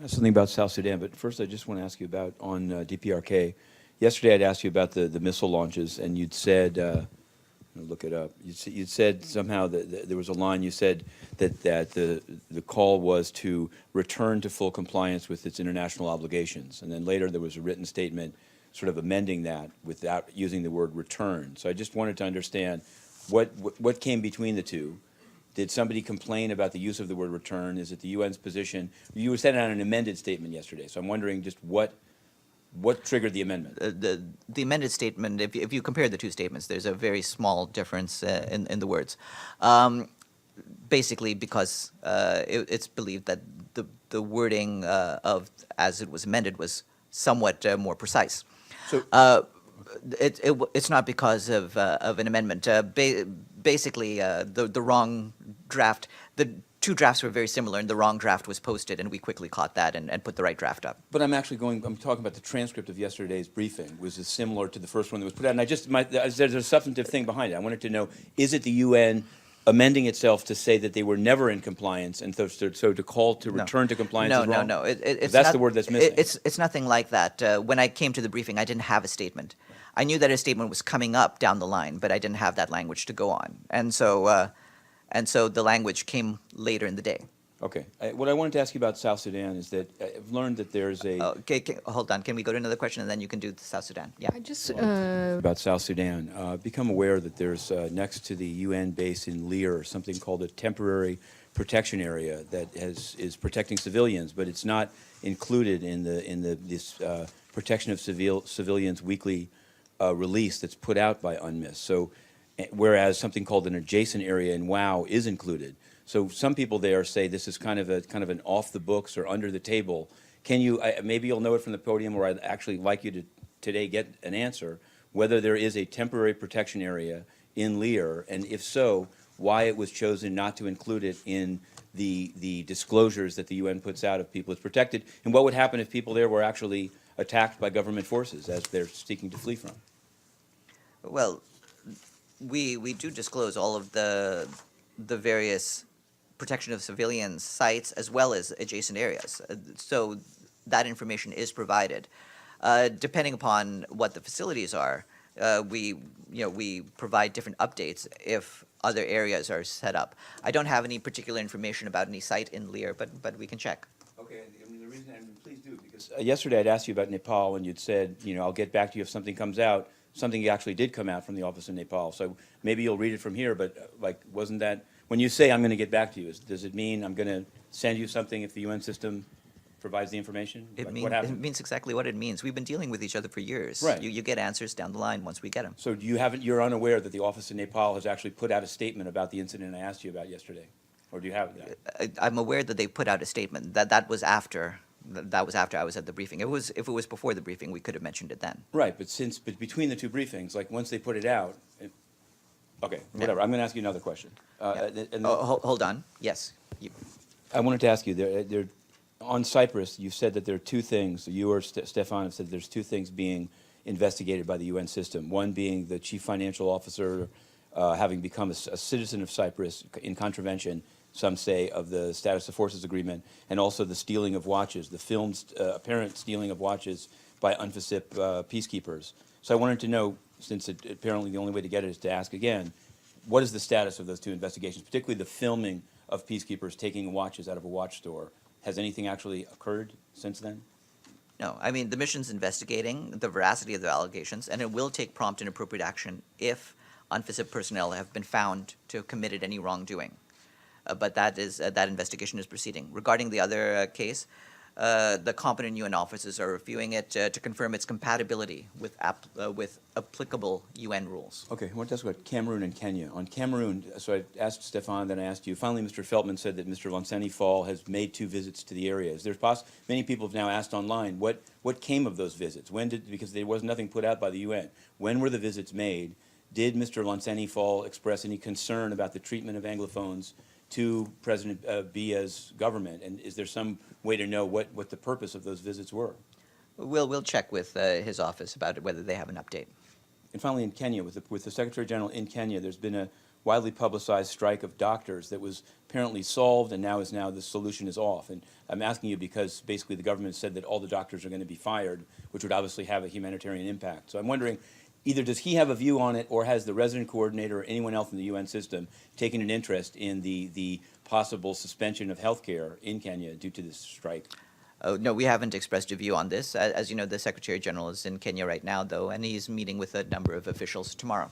Something about South Sudan, but first I just want to ask you about on DPRK. Yesterday I'd asked you about the missile launches, and you'd said, I'll look it up. You'd said somehow that there was a line. You said that the call was to return to full compliance with its international obligations, and then later there was a written statement, sort of amending that without using the word return. So I just wanted to understand what came between the two. Did somebody complain about the use of the word return? Is it the UN's position? You said it on an amended statement yesterday, so I'm wondering just what triggered the amendment? The amended statement, if you compare the two statements, there's a very small difference in the words. Basically because it's believed that the wording of as it was amended was somewhat more precise. So, it's not because of an amendment. Basically, the wrong draft, the two drafts were very similar, and the wrong draft was posted, and we quickly caught that and put the right draft up. but I'm talking about the transcript of yesterday's briefing. Was it similar to the first one that was put out? And there's a substantive thing behind it. I wanted to know, is it the UN amending itself to say that they were never in compliance, and so to call to return to compliance is wrong? No. It's That's not, the word that's missing. It's nothing like that. When I came to the briefing, I didn't have a statement. I knew that a statement was coming up down the line, but I didn't have that language to go on. And so the language came later in the day. Okay. What I wanted to ask you about South Sudan is that I've learned that there's a... Okay, hold on. Can we go to another question, and then you can do South Sudan? Yeah. I just about South Sudan, become aware that there's next to the UN base in Leer something called a temporary protection area that is protecting civilians, but it's not included in this protection of civilians weekly release that's put out by UNMISS. So, whereas something called an adjacent area in WOW is included. So some people there say this is kind of an off the books or under the table. Can you maybe you'll know it from the podium, or I'd actually like you to today get an answer whether there is a temporary protection area in Leer, and if so, why it was chosen not to include it in the disclosures that the UN puts out of people it's protected, and what would happen if people there were actually attacked by government forces as they're seeking to flee from? Well, we do disclose all of the various protection of civilians sites as well as adjacent areas. So that information is provided. Depending upon what the facilities are, we provide different updates if other areas are set up. I don't have any particular information about any site in Leer, but we can check. Okay, the reason, please do, because yesterday I'd asked you about Nepal, and you'd said, I'll get back to you if something comes out. Something actually did come out from the office in Nepal, so maybe you'll read it from here, but wasn't that, when you say I'm going to get back to you, does it mean I'm going to send you something if the UN system provides the information? It means exactly what it means. We've been dealing with each other for years. Right. You get answers down the line once we get them. So you're unaware that the office in Nepal has actually put out a statement about the incident I asked you about yesterday? Or do you have that? I'm aware that they put out a statement. That was after I was at the briefing. If it was before the briefing, we could have mentioned it then. Right, but between the two briefings, once they put it out, okay, whatever. Yeah. I'm going to ask you another question. Hold on. Yes. I wanted to ask you, on Cyprus, you said that there are two things, you or Stefan have said there's two things being investigated by the UN system. One being the chief financial officer having become a citizen of Cyprus in contravention, some say, of the Status of Forces Agreement, and also the stealing of watches, the filmed apparent stealing of watches by UNFICYP peacekeepers. So I wanted to know, since apparently the only way to get it is to ask again, what is the status of those two investigations, particularly the filming of peacekeepers taking watches out of a watch store? Has anything actually occurred since then? No. I mean, the mission's investigating the veracity of the allegations, and it will take prompt and appropriate action if UNFICYP personnel have been found to have committed any wrongdoing. But that investigation is proceeding. Regarding the other case, the competent UN officers are reviewing it to confirm its compatibility with applicable UN rules. Okay, I want to ask about Cameroon and Kenya. On Cameroon, so I asked Stefan, then I asked you. Finally, Mr. Feltman said that Mr. Lansani Fall has made 2 visits to the area. Many people have now asked online, what came of those visits? Because there was nothing put out by the UN. When were the visits made? Did Mr. Lansani Fall express any concern about the treatment of Anglophones to President Biya's government, and is there some way to know what the purpose of those visits were? We'll check with his office about it, whether they have an update. And finally, in Kenya, with the Secretary General in Kenya, there's been a widely publicized strike of doctors that was apparently solved, and now the solution is off. And I'm asking you because basically the government said that all the doctors are going to be fired, which would obviously have a humanitarian impact. So I'm wondering, either does he have a view on it, or has the resident coordinator or anyone else in the UN system taken an interest in the possible suspension of health care in Kenya due to this strike? Oh, no, we haven't expressed a view on this. As you know, the Secretary General is in Kenya right now, though, and he's meeting with a number of officials tomorrow.